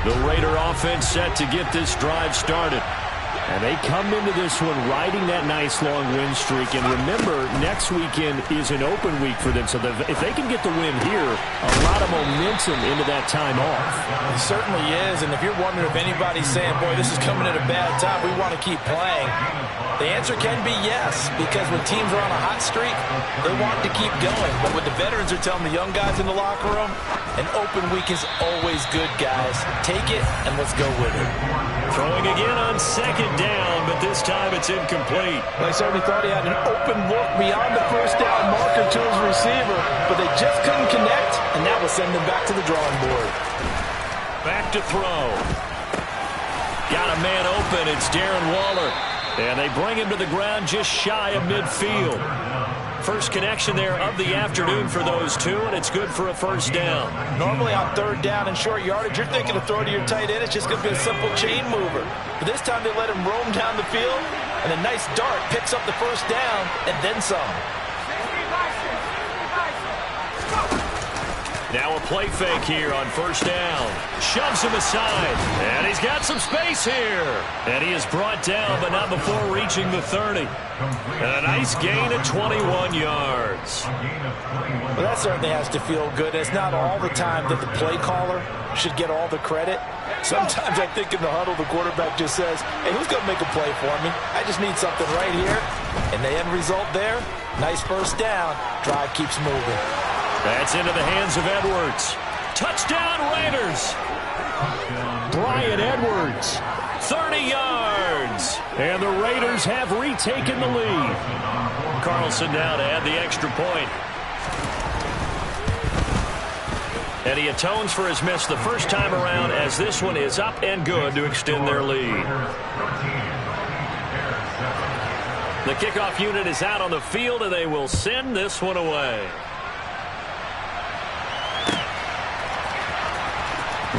The Raider offense set to get this drive started. And they come into this one riding that nice long win streak. And remember, next weekend is an open week for them. So if they can get the win here, a lot of momentum into that time off. It certainly is. And if you're wondering if anybody's saying, boy, this is coming at a bad time, we want to keep playing, the answer can be yes. Because when teams are on a hot streak, they want to keep going. But what the veterans are telling the young guys in the locker room, an open week is always good, guys. Take it and let's go with it. Throwing again on second down, but this time it's incomplete. They certainly thought he had an open look beyond the first down marker to his receiver, but they just couldn't connect, and that will send them back to the drawing board. Back to throw. Got a man open. It's Darren Waller. And they bring him to the ground just shy of midfield. First connection there of the afternoon for those two, and it's good for a first down. Normally on third down and short yardage, you're thinking of throw to your tight end. It's just going to be a simple chain mover. But this time they let him roam down the field, and a nice dart picks up the first down and then some. Now a play fake here on first down. Shoves him aside. And he's got some space here. And he is brought down, but not before reaching the 30. And a nice gain of 21 yards. Well, that certainly has to feel good. It's not all the time that the play caller should get all the credit. Sometimes I think in the huddle, the quarterback just says, hey, who's going to make a play for me? I just need something right here. And the end result there, nice first down. Drive keeps moving. That's into the hands of Edwards. Touchdown, Raiders. Brian Edwards, 30 yards. And the Raiders have retaken the lead. Carlson now to add the extra point. And he atones for his miss the first time around as this one is up and good to extend their lead. The kickoff unit is out on the field, and they will send this one away.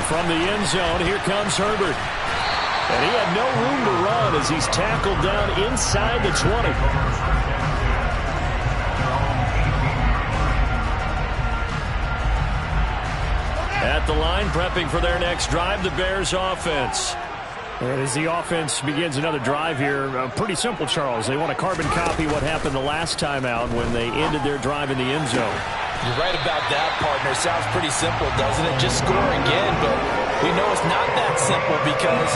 From the end zone, here comes Herbert. And he had no room to run as he's tackled down inside the 20. At the line, prepping for their next drive, the Bears offense. And as the offense begins another drive here, pretty simple, Charles. They want to carbon copy what happened the last time out when they ended their drive in the end zone. You're right about that, partner. Sounds pretty simple, doesn't it? Just score again, but we know it's not that simple because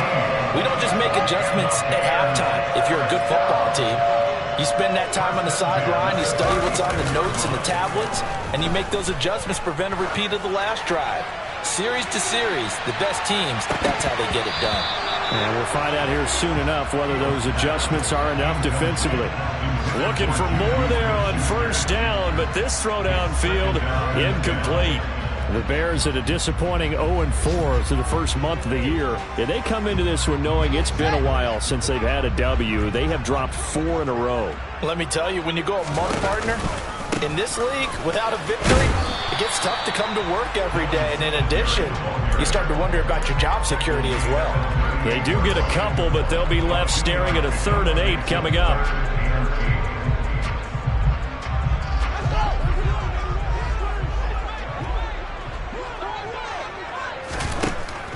we don't just make adjustments at halftime if you're a good football team. You spend that time on the sideline, you study what's on the notes and the tablets, and you make those adjustments, prevent a repeat of the last drive. Series to series, the best teams, that's how they get it done. And we'll find out here soon enough whether those adjustments are enough defensively. Looking for more there on first down, but this throw downfield incomplete. The Bears at a disappointing 0-4 through the first month of the year. And they come into this one knowing it's been a while since they've had a W. They have dropped 4 in a row. Let me tell you, when you go a mark partner, in this league, without a victory, it gets tough to come to work every day. And in addition, you start to wonder about your job security as well. They do get a couple, but they'll be left staring at a 3rd and 8 coming up.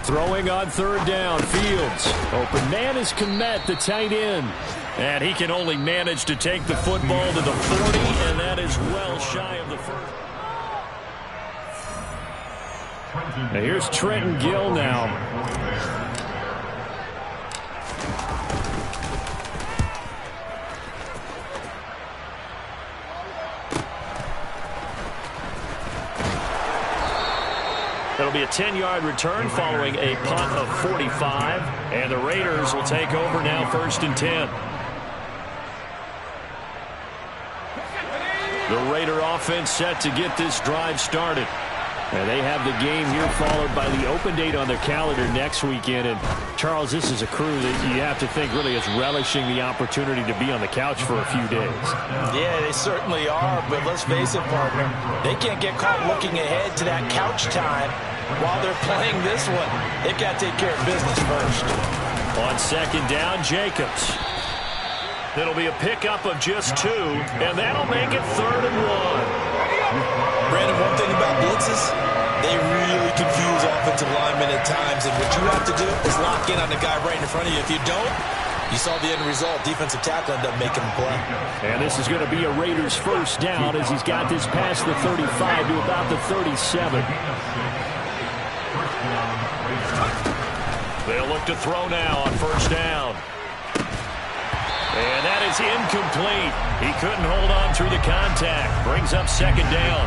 Throwing on 3rd down, Fields. Open man is Kmet, the tight end. And he can only manage to take the football to the 40, and that is well shy of the first. Now here's Trenton Gill now. It'll be a 10-yard return following a punt of 45. And the Raiders will take over now 1st and 10. The Raider offense set to get this drive started. And they have the game here followed by the open date on their calendar next weekend. And, Charles, this is a crew that you have to think really is relishing the opportunity to be on the couch for a few days. Yeah, they certainly are. But let's face it, partner, they can't get caught looking ahead to that couch time while they're playing this one. They've got to take care of business first. On 2nd down, Jacobs. It'll be a pickup of just 2, and that'll make it 3rd and 1. Brandon, one thing about blitzes, they really confuse offensive offensive lineman at times, and what you have to do is lock in on the guy right in front of you. If you don't, you saw the end result. Defensive tackle ended up making the play. And this is going to be a Raiders first down as he's got this past the 35 to about the 37. They'll look to throw now on first down. And that is incomplete. He couldn't hold on through the contact. Brings up second down.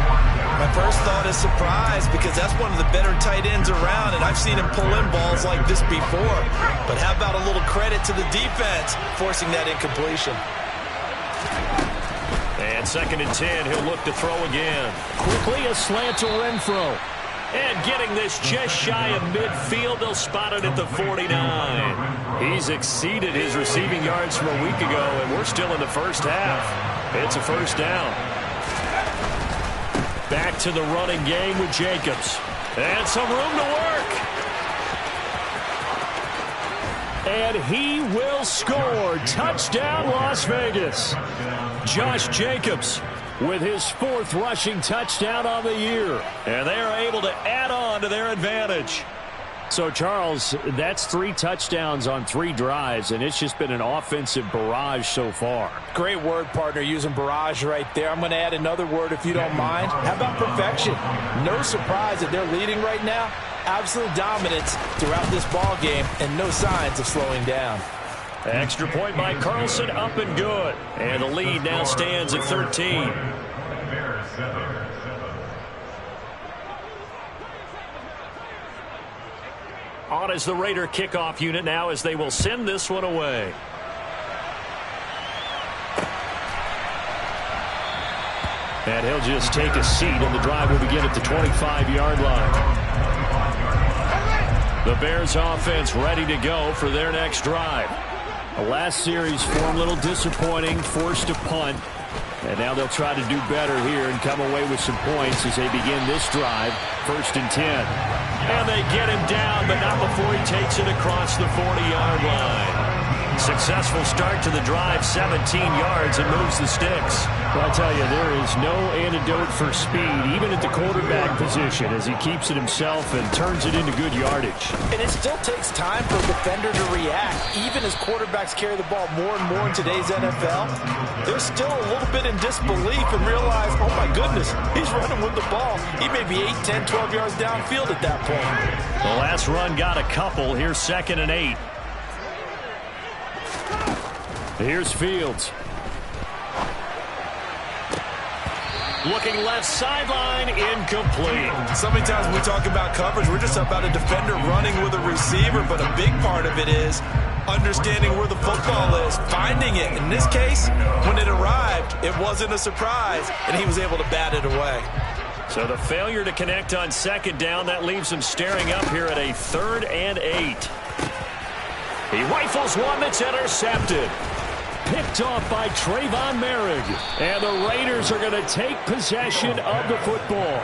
My first thought is surprise, because that's one of the better tight ends around, and I've seen him pull in balls like this before. But how about a little credit to the defense forcing that incompletion? And second and 10, he'll look to throw again. Quickly a slant to Renfro. And getting this just shy of midfield, they'll spot it at the 49. He's exceeded his receiving yards from a week ago, and we're still in the first half. It's a first down. Back to the running game with Jacobs. And some room to work. And he will score. Touchdown, Las Vegas. Josh Jacobs with his fourth rushing touchdown on the year. And they are able to add on to their advantage. So, Charles, that's 3 touchdowns on 3 drives, and it's just been an offensive barrage so far. Great word, partner, using barrage right there. I'm going to add another word if you don't mind. How about perfection? No surprise that they're leading right now. Absolute dominance throughout this ball game, and no signs of slowing down. Extra point by Carlson, up and good. And the lead now stands at 13. On is the Raider kickoff unit now as they will send this one away. And he'll just take a seat, and the drive will begin at the 25-yard line. The Bears offense ready to go for their next drive. The last series form a little disappointing, forced a punt. And now they'll try to do better here and come away with some points as they begin this drive. First and 10. And they get him down, but not before he takes it across the 40-yard line. Successful start to the drive, 17 yards, and moves the sticks. Well, I tell you, there is no antidote for speed, even at the quarterback position, as he keeps it himself and turns it into good yardage. And it still takes time for a defender to react. Even as quarterbacks carry the ball more and more in today's NFL, they're still a little bit in disbelief and realize, oh my goodness, he's running with the ball. He may be 8, 10, 12 yards downfield at that point. The last run got a couple. Here's second and 8. Here's Fields. Looking left sideline, incomplete. So many times when we talk about coverage, we're just about a defender running with a receiver, but a big part of it is understanding where the football is, finding it. In this case, when it arrived, it wasn't a surprise, and he was able to bat it away. So the failure to connect on second down, that leaves him staring up here at a 3rd and 8. He rifles one that's intercepted. Picked off by Trayvon Merrick. And the Raiders are going to take possession of the football.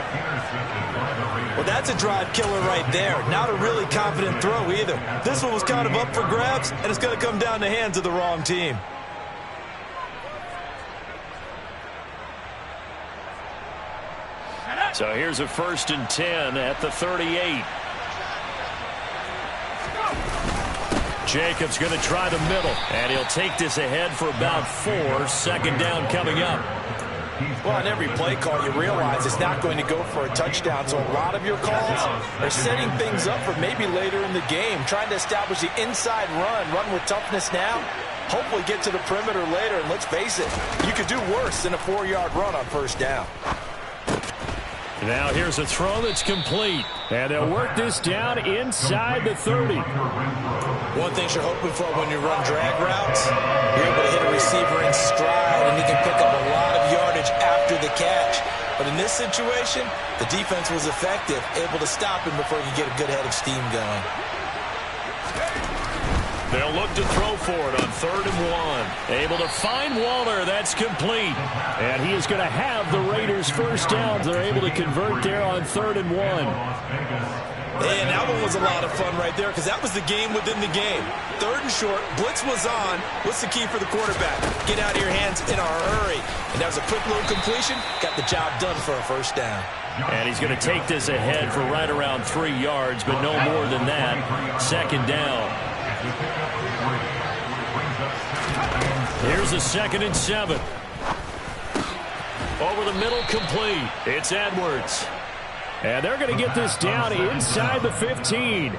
Well, that's a drive killer right there. Not a really confident throw either. This one was kind of up for grabs, and it's going to come down the hands of the wrong team. So here's a 1st and 10 at the 38. Jacobs going to try the middle, and he'll take this ahead for about 4. Second down coming up. Well, on every play call, you realize it's not going to go for a touchdown, so a lot of your calls are setting things up for maybe later in the game, trying to establish the inside run with toughness now, hopefully get to the perimeter later, and let's face it, you could do worse than a 4-yard run on first down. Now here's a throw that's complete. And they'll work this down inside the 30. One thing you're hoping for when you run drag routes, you're able to hit a receiver in stride, and he can pick up a lot of yardage after the catch. But in this situation, the defense was effective, able to stop him before he could get a good head of steam going. They'll look to throw for it on 3rd and 1. Able to find Waller. That's complete. And he is going to have the Raiders first down. They're able to convert there on 3rd and 1. And that one was a lot of fun right there because that was the game within the game. 3rd and short, blitz was on. What's the key for the quarterback? Get out of your hands in a hurry. And that was a quick little completion. Got the job done for a first down. And he's going to take this ahead for right around 3 yards, but no more than that. 2nd down. Here's a 2nd and 7. Over the middle, complete. It's Edwards. And they're going to get this down inside the 15.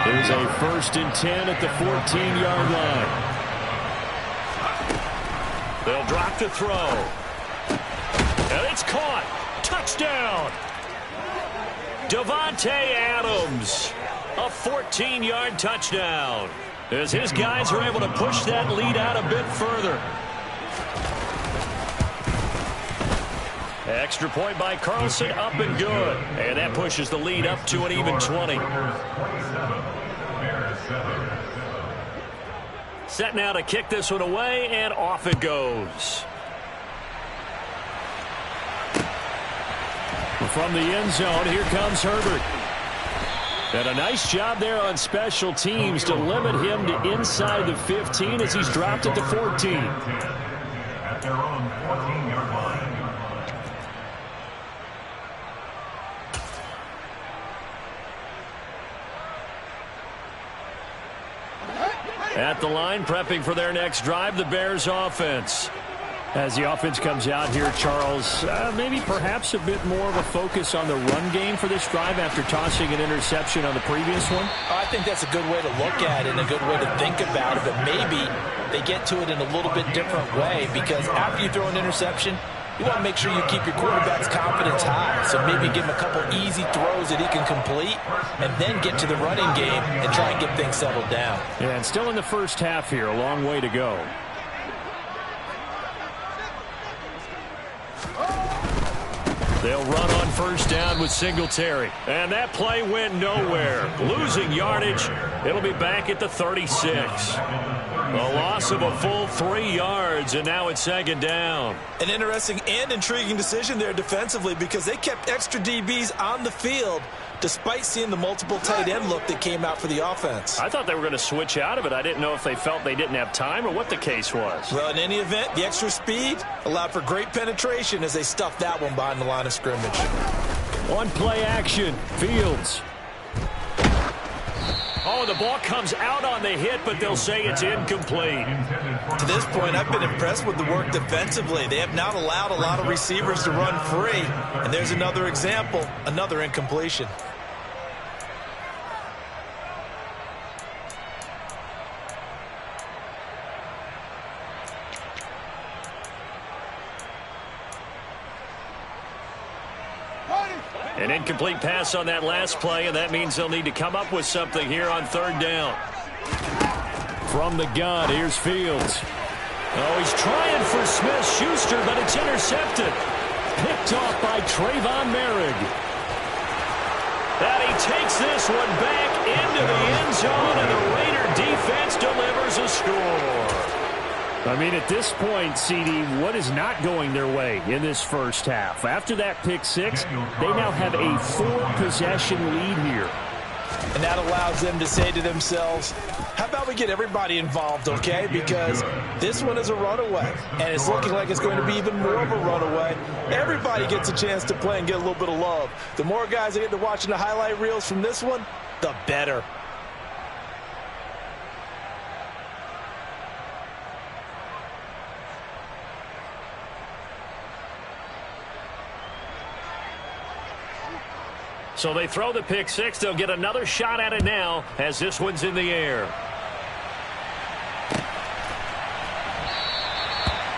There's a 1st and 10 at the 14-yard line. They'll drop to throw. And it's caught. Touchdown. Davante Adams. A 14-yard touchdown. As his guys are able to push that lead out a bit further. Extra point by Carlson, up and good. And that pushes the lead up to an even 20. Set now to kick this one away, and off it goes. From the end zone, here comes Herbert. And a nice job there on special teams to limit him to inside the 15 as he's dropped at the 14. At their own 14-yard line. At the line, prepping for their next drive, the Bears offense. As the offense comes out here, Charles, maybe perhaps a bit more of a focus on the run game for this drive after tossing an interception on the previous one? I think that's a good way to look at it and a good way to think about it, but maybe they get to it in a little bit different way because after you throw an interception, you want to make sure you keep your quarterback's confidence high. So maybe give him a couple easy throws that he can complete and then get to the running game and try and get things settled down. Yeah, and still in the first half here, a long way to go. They'll run on first down with Singletary. And that play went nowhere. Losing yardage. It'll be back at the 36. A loss of a full 3 yards, and now it's 2nd down. An interesting and intriguing decision there defensively because they kept extra DBs on the field despite seeing the multiple tight end look that came out for the offense. I thought they were going to switch out of it. I didn't know if they felt they didn't have time or what the case was. Well, in any event, the extra speed allowed for great penetration as they stuffed that one behind the line of scrimmage. On play action, Fields. Oh, the ball comes out on the hit, but they'll say it's incomplete. To this point, I've been impressed with the work defensively. They have not allowed a lot of receivers to run free. And there's another example, another incompletion. An incomplete pass on that last play, and that means they'll need to come up with something here on 3rd down. From the gun, here's Fields. Oh, he's trying for Smith-Schuster, but it's intercepted. Picked off by Trayvon Merrick. And he takes this one back into the end zone, and the Raider defense delivers a score. I mean, at this point, CD, what is not going their way in this first half? After that pick 6, they now have a 4-possession lead here. And that allows them to say to themselves, how about we get everybody involved, okay? Because this one is a runaway, and it's looking like it's going to be even more of a runaway. Everybody gets a chance to play and get a little bit of love. The more guys that get to watching the highlight reels from this one, the better. So they throw the pick 6. They'll get another shot at it now as this one's in the air.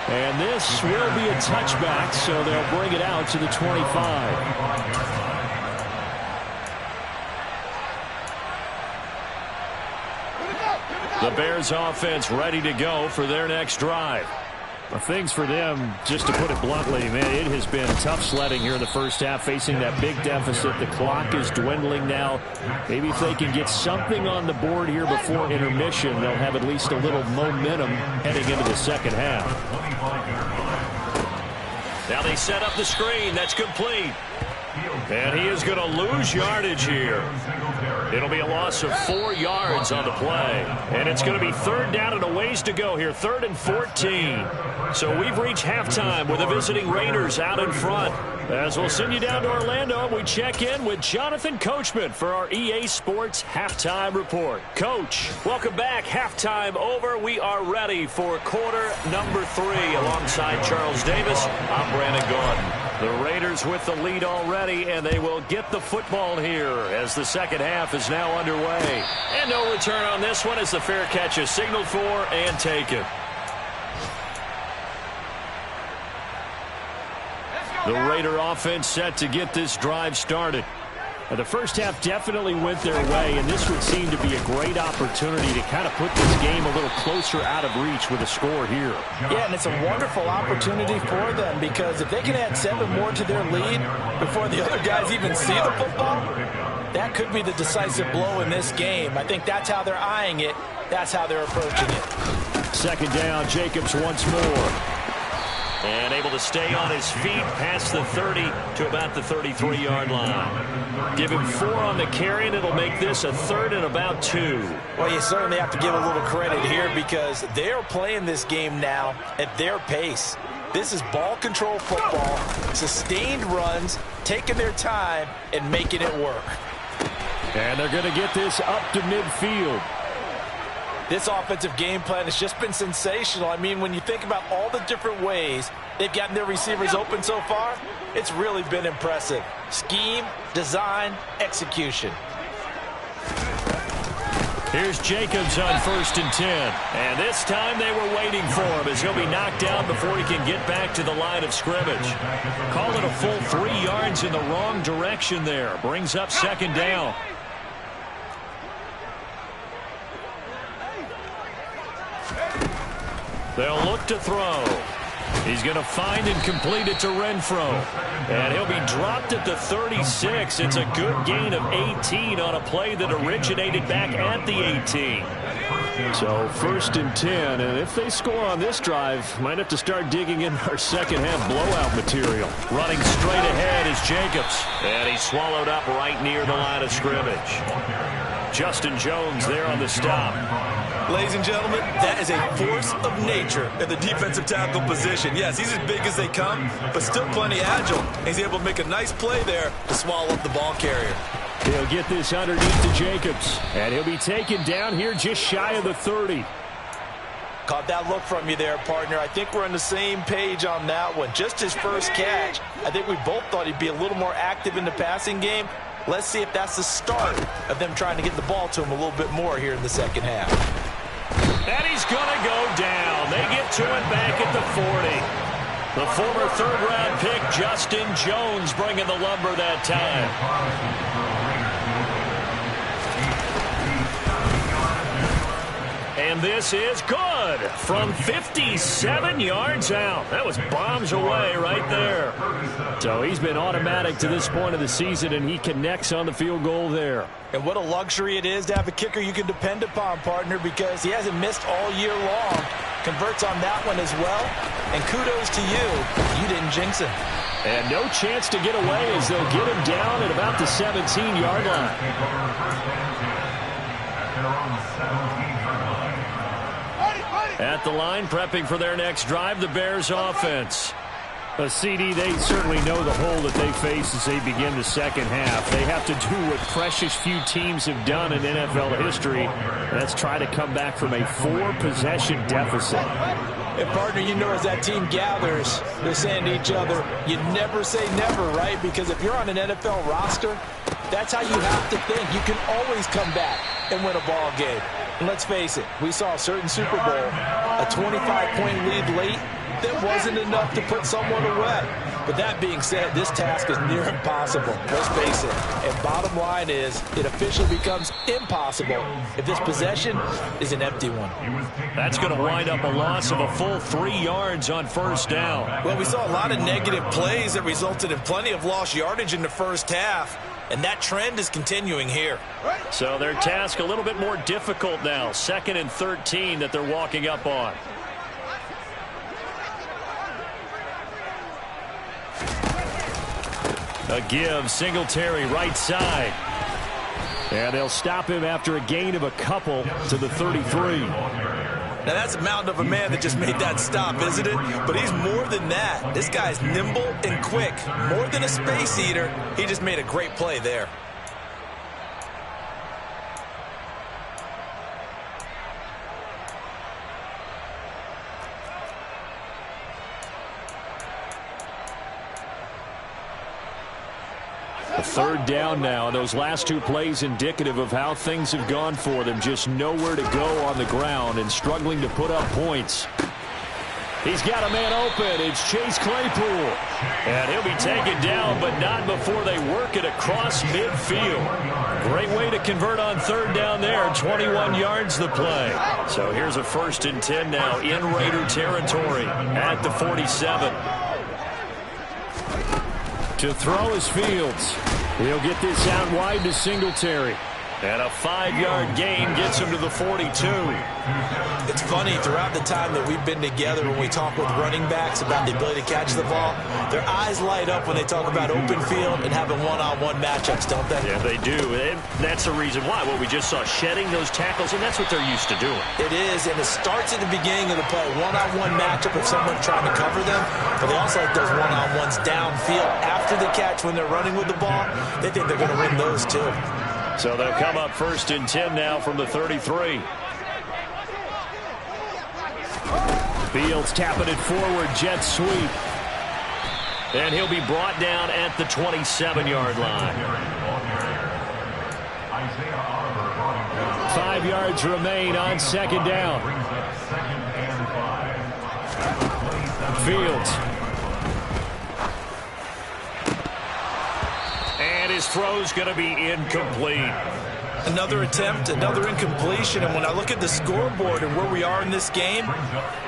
And this will be a touchback, so they'll bring it out to the 25. The Bears offense ready to go for their next drive. Well, things for them, just to put it bluntly, man, it has been tough sledding here in the first half, facing that big deficit. The clock is dwindling now. Maybe if they can get something on the board here before intermission, they'll have at least a little momentum heading into the second half. Now they set up the screen. That's complete. And he is going to lose yardage here. It'll be a loss of 4 yards on the play. And it's going to be third down and a ways to go here. 3rd and 14. So we've reached halftime with the visiting Raiders out in front. As we'll send you down to Orlando, we check in with Jonathan Coachman for our EA Sports Halftime Report. Coach, welcome back. Halftime over. We are ready for quarter number 3. Alongside Charles Davis, I'm Brandon Gordon. The Raiders with the lead already, and they will get the football here as the second half is now underway. And no return on this one as the fair catch is signaled for and taken. The Raider offense set to get this drive started. Now, the first half definitely went their way, and this would seem to be a great opportunity to kind of put this game a little closer out of reach with a score here. Yeah, and it's a wonderful opportunity for them because if they can add 7 more to their lead before the other guys even see the football, that could be the decisive blow in this game. I think that's how they're eyeing it. That's how they're approaching it. Second down, Jacobs once more. And able to stay on his feet past the 30 to about the 33-yard line. Give him 4 on the carry, and it'll make this a 3rd and about 2. Well, you certainly have to give a little credit here because they are playing this game now at their pace. This is ball control football, sustained runs, taking their time, and making it work. And they're going to get this up to midfield. This offensive game plan has just been sensational. I mean, when you think about all the different ways they've gotten their receivers open so far, it's really been impressive. Scheme, design, execution. Here's Jacobs on 1st and 10. And this time they were waiting for him as he'll be knocked down before he can get back to the line of scrimmage. Call it a full 3 yards in the wrong direction there. Brings up 2nd down. They'll look to throw. He's going to find and complete it to Renfro. And he'll be dropped at the 36. It's a good gain of 18 on a play that originated back at the 18. So 1st and 10. And if they score on this drive, might have to start digging in our second half blowout material. Running straight ahead is Jacobs. And he's swallowed up right near the line of scrimmage. Justin Jones there on the stop. Ladies and gentlemen, that is a force of nature at the defensive tackle position. Yes, he's as big as they come, but still plenty agile. He's able to make a nice play there to swallow up the ball carrier. He'll get this underneath to Jacobs, and he'll be taken down here just shy of the 30. Caught that look from you there, partner. I think we're on the same page on that one. Just his first catch, I think we both thought he'd be a little more active in the passing game. Let's see if that's the start of them trying to get the ball to him a little bit more here in the second half. And he's going to go down. They get to it back at the 40. The former 3rd-round pick, Justin Jones, bringing the lumber that time. And this is good from 57 yards out. That was bombs away right there. So he's been automatic to this point of the season, and he connects on the field goal there. And what a luxury it is to have a kicker you can depend upon, partner, because he hasn't missed all year long. Converts on that one as well. And kudos to you. You didn't jinx him. And no chance to get away as they'll get him down at about the 17-yard line. At the line, prepping for their next drive, the Bears offense. A CD, they certainly know the hole that they face as they begin the second half. They have to do what precious few teams have done in NFL history. That's try to come back from a 4-possession deficit. And, partner, you know as that team gathers, they're saying to each other, you never say never, right? Because if you're on an NFL roster, that's how you have to think. You can always come back and win a ball game. And let's face it, we saw a certain Super Bowl, a 25-point lead late, that wasn't enough to put someone away. But that being said, this task is near impossible. Let's face it. And bottom line is, it officially becomes impossible if this possession is an empty one. That's going to wind up a loss of a full 3 yards on 1st down. Well, we saw a lot of negative plays that resulted in plenty of lost yardage in the first half. And that trend is continuing here. So their task a little bit more difficult now. 2nd and 13 that they're walking up on. A give, Singletary right side. And they'll stop him after a gain of a couple to the 33. Now, that's a mountain of a man that just made that stop, isn't it? But he's more than that. This guy's nimble and quick. More than a space eater, he just made a great play there. A third down now. Those last two plays indicative of how things have gone for them. Just nowhere to go on the ground and struggling to put up points. He's got a man open. It's Chase Claypool. And he'll be taken down, but not before they work it across midfield. Great way to convert on third down there. 21 yards the play. So here's a 1st and 10 now in Raider territory at the 47. To throw is Fields. He'll get this out wide to Singletary. And a 5-yard gain gets him to the 42. It's funny, throughout the time that we've been together, when we talk with running backs about the ability to catch the ball, their eyes light up when they talk about open field and having one-on-one matchups, don't they? Yeah, they do. And that's the reason why. Well, we just saw shedding those tackles, and that's what they're used to doing. It is, and it starts at the beginning of the play. One-on-one matchup of someone trying to cover them, but they also like those one-on-ones downfield. After the catch, when they're running with the ball, they think they're going to win those too. So they'll come up 1st and 10 now from the 33. Fields tapping it forward, jet sweep. And he'll be brought down at the 27-yard line. 5 yards remain on 2nd down. Fields. And his throw's going to be incomplete. Another attempt, another incompletion, and when I look at the scoreboard and where we are in this game,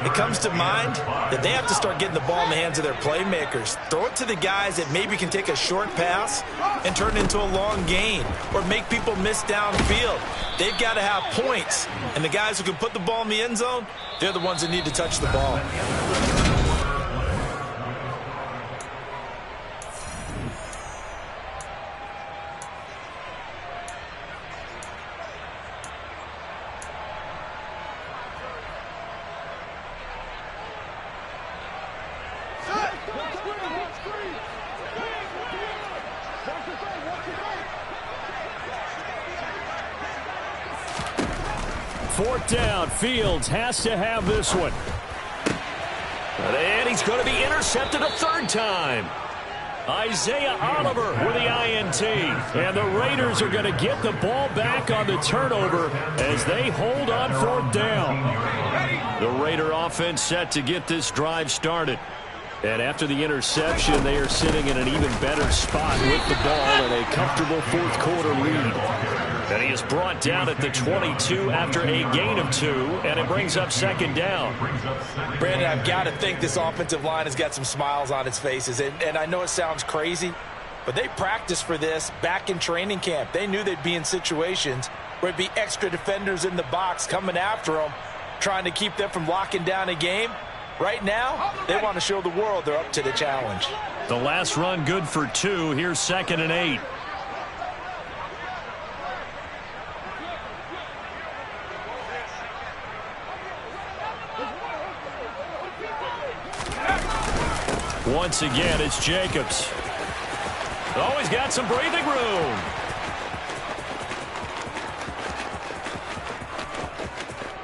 it comes to mind that they have to start getting the ball in the hands of their playmakers. Throw it to the guys that maybe can take a short pass and turn it into a long gain or make people miss downfield. They've got to have points, and the guys who can put the ball in the end zone, they're the ones that need to touch the ball. Fourth down, Fields has to have this one. And he's going to be intercepted a 3rd time. Isaiah Oliver with the INT. And the Raiders are going to get the ball back on the turnover as they hold on 4th down. The Raider offense set to get this drive started. And after the interception, they are sitting in an even better spot with the ball and a comfortable 4th quarter lead. And he is brought down at the 22 after a gain of 2, and it brings up 2nd down. Brandon, I've got to think this offensive line has got some smiles on its faces. And I know it sounds crazy, but they practiced for this back in training camp. They knew they'd be in situations where it'd be extra defenders in the box coming after them, trying to keep them from locking down a game. Right now, they want to show the world they're up to the challenge. The last run good for 2. Here's 2nd and 8. Once again, it's Jacobs. Oh, he's got some breathing room.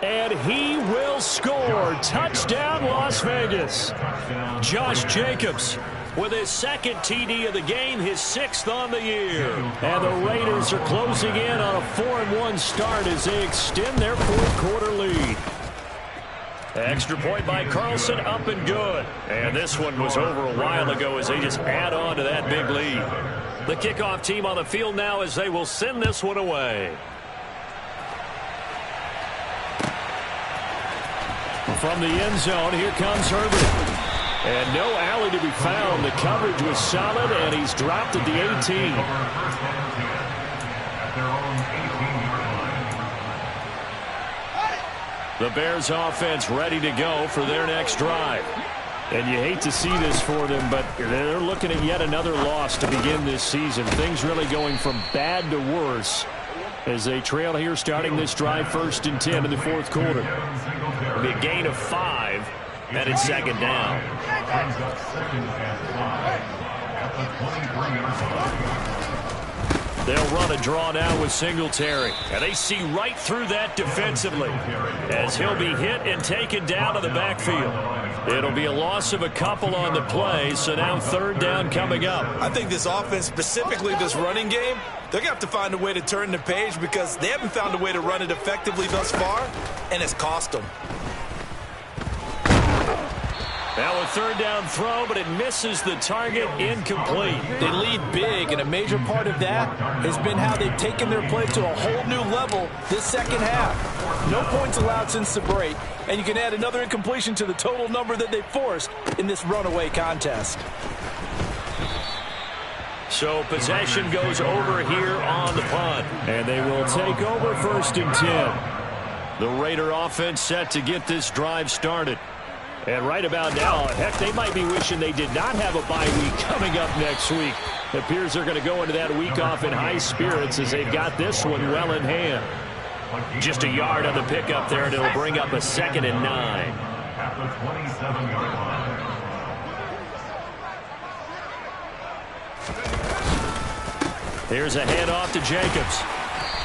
And he will score. Touchdown, Las Vegas. Josh Jacobs with his 2nd TD of the game, his 6th on the year. And the Raiders are closing in on a 4-1 start as they extend their 4th quarter lead. Extra point by Carlson, up and good. And this one was over a while ago as they just add on to that big lead. The kickoff team on the field now as they will send this one away. From the end zone, here comes Herbert. And no alley to be found. The coverage was solid, and he's dropped at the 18. The Bears offense ready to go for their next drive. And you hate to see this for them, but they're looking at yet another loss to begin this season. Things really going from bad to worse as they trail here starting this drive 1st and 10 in the 4th quarter. It'll be a gain of 5, and it's 2nd down. They'll run a draw now with Singletary. And they see right through that defensively as he'll be hit and taken down to the backfield. It'll be a loss of a couple on the play, so now 3rd down coming up. I think this offense, specifically this running game, they're going to have to find a way to turn the page because they haven't found a way to run it effectively thus far, and it's cost them. Now a 3rd down throw, but it misses the target, incomplete. They lead big, and a major part of that has been how they've taken their play to a whole new level this second half. No points allowed since the break, and you can add another incompletion to the total number that they forced in this runaway contest. So possession goes over here on the punt, and they will take over 1st and 10. The Raider offense set to get this drive started. And right about now, heck, they might be wishing they did not have a bye week coming up next week. It appears they're going to go into that week off in high spirits as they've got this one well in hand. Just a yard on the pickup there, and it'll bring up a 2nd and 9. At the 27-yard line. Here's a handoff to Jacobs.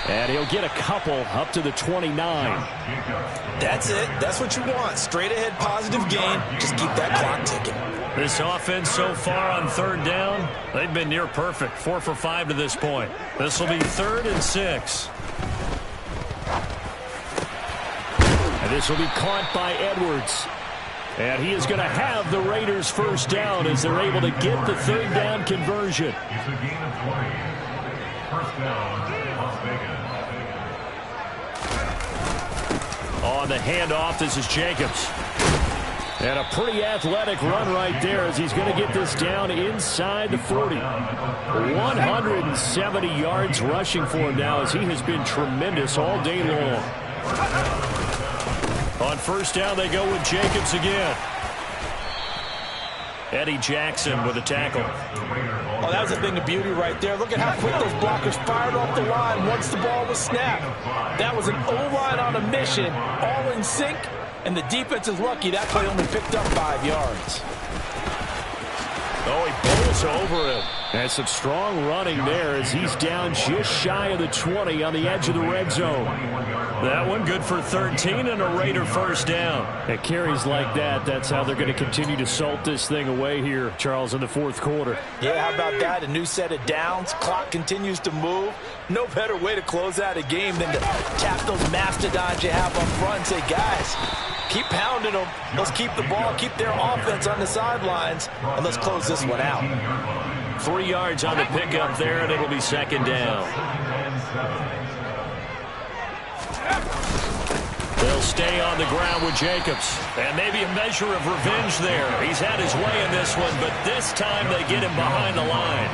And he'll get a couple up to the 29. That's it. That's what you want. Straight ahead positive gain. Just keep that clock ticking. This offense so far on 3rd down, they've been near perfect. 4 for 5 to this point. This will be 3rd and 6. And this will be caught by Edwards. And he is going to have the Raiders 1st down as they're able to get the 3rd down conversion. It's a gain of 20. 1st down, Las Vegas. On the handoff, this is Jacobs. And a pretty athletic run right there as he's going to get this down inside the 40. 170 yards rushing for him now as he has been tremendous all day long. On 1st down, they go with Jacobs again. Eddie Jackson with a tackle. Oh, that was a thing of beauty right there. Look at how quick those blockers fired off the line once the ball was snapped. That was an O-line on a mission, all in sync, and the defense is lucky that play only picked up 5 yards. Oh, he bowls over him. And some strong running there as he's down just shy of the 20 on the edge of the red zone. That one good for 13 and a Raider 1st down. At carries like that, that's how they're going to continue to salt this thing away here, Charles, in the 4th quarter. Yeah, how about that? A new set of downs. Clock continues to move. No better way to close out a game than to tap those mastodons you have up front and say, guys, keep pounding them. Let's keep the ball, keep their offense on the sidelines, and let's close this one out. 3 yards on the pickup there, and it'll be 2nd down. They'll stay on the ground with Jacobs. And maybe a measure of revenge there. He's had his way in this one, but this time they get him behind the line.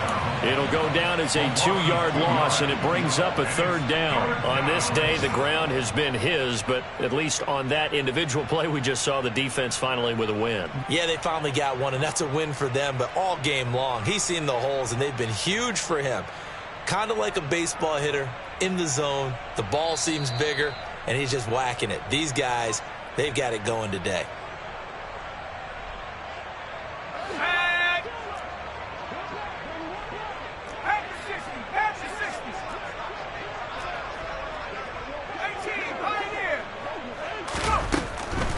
It'll go down as a 2-yard loss, and it brings up a 3rd down. On this day, the ground has been his, but at least on that individual play, we just saw the defense finally with a win. Yeah, they finally got one, and that's a win for them, but all game long, he's seen the holes, and they've been huge for him. Kind of like a baseball hitter in the zone. The ball seems bigger, and he's just whacking it. These guys, they've got it going today.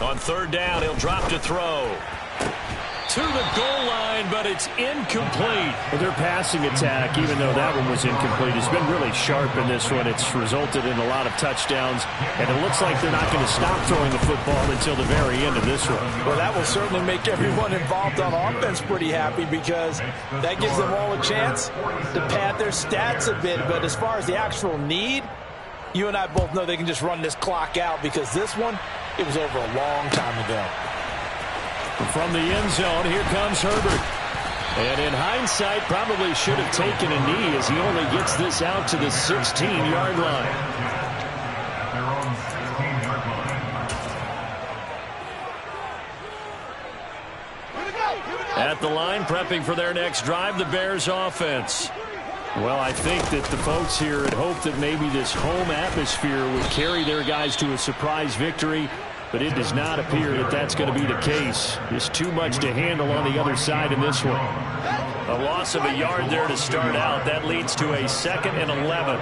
On 3rd down, he'll drop to throw. To the goal line, but it's incomplete. Well, their passing attack, even though that one was incomplete, has been really sharp in this one. It's resulted in a lot of touchdowns, and it looks like they're not going to stop throwing the football until the very end of this one. Well, that will certainly make everyone involved on offense pretty happy because that gives them all a chance to pad their stats a bit. But as far as the actual need, you and I both know they can just run this clock out because this one, it was over a long time ago. From the end zone, here comes Herbert. And in hindsight, probably should have taken a knee as he only gets this out to the 16-yard line. They're on the 16-yard line. At the line, prepping for their next drive, the Bears offense. Well, I think that the folks here had hoped that maybe this home atmosphere would carry their guys to a surprise victory, but it does not appear that that's going to be the case. There's too much to handle on the other side in this one. A loss of a yard there to start out. That leads to a 2nd and 11.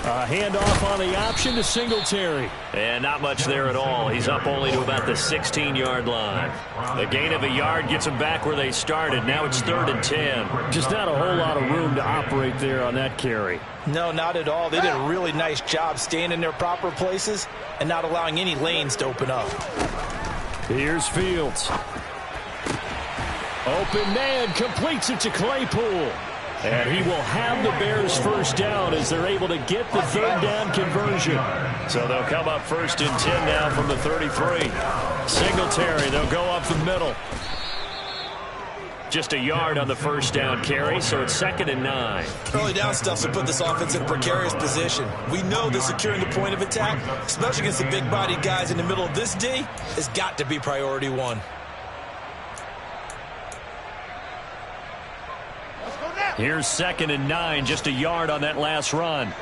A handoff on the option to Singletary. And not much there at all. He's up only to about the 16-yard line. The gain of a yard gets them back where they started. Now it's 3rd and 10. Just not a whole lot of room to operate there on that carry. No, not at all. They did a really nice job staying in their proper places and not allowing any lanes to open up. Here's Fields. Open man, completes it to Claypool. And he will have the Bears first down as they're able to get the 3rd down conversion. So they'll come up 1st and 10 now from the 33. Singletary, they'll go up the middle. Just a yard on the 1st down carry, so it's 2nd and 9. Early down stuff to put this offense in a precarious position. We know that securing the point of attack, especially against the big-bodied guys in the middle of this D, has got to be priority 1. Here's 2nd and 9, just a yard on that last run.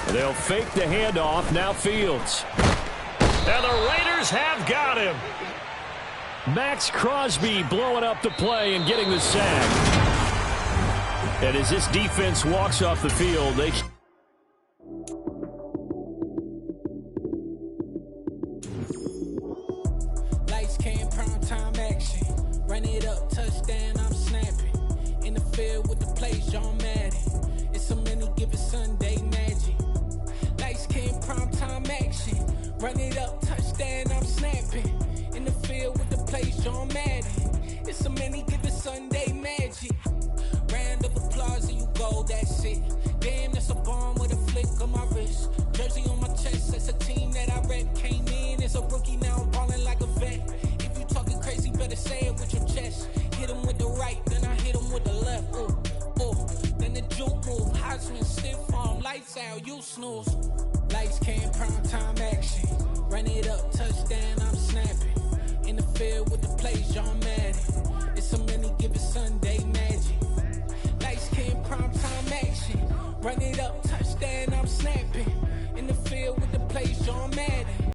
They'll fake the handoff, now Fields. And the Raiders have got him. Max Crosby blowing up the play and getting the sack. And as this defense walks off the field, they... Lights came, prime time action. Run it up, touchdown, I'm snapping. In the field with the plays, John Madden. It's a many given Sunday magic. Lights came, prime time action. Run it up, touchdown, I'm snapping. In the field with the plays, John Madden. It's a many given Sunday magic. Round of applause and you go, that's it. Damn, that's a bomb with a flick on my wrist. Jersey on my chest, that's a team that I rep. Came in as a rookie, now I'm balling like a vet. If you talking crazy, better say it with your chest. Hit him with the right, then I hit him with the left. Ooh, ooh. Then the juke move, Heisman stiff arm, lights out, you snooze. Lights came, prime time action. Run it up, touchdown, I'm snapping. In the field with the plays, John Madden. It's a many given Sunday magic. Lights came, prime time action. Run it up, touchdown, I'm snapping. In the field with the plays, John Madden.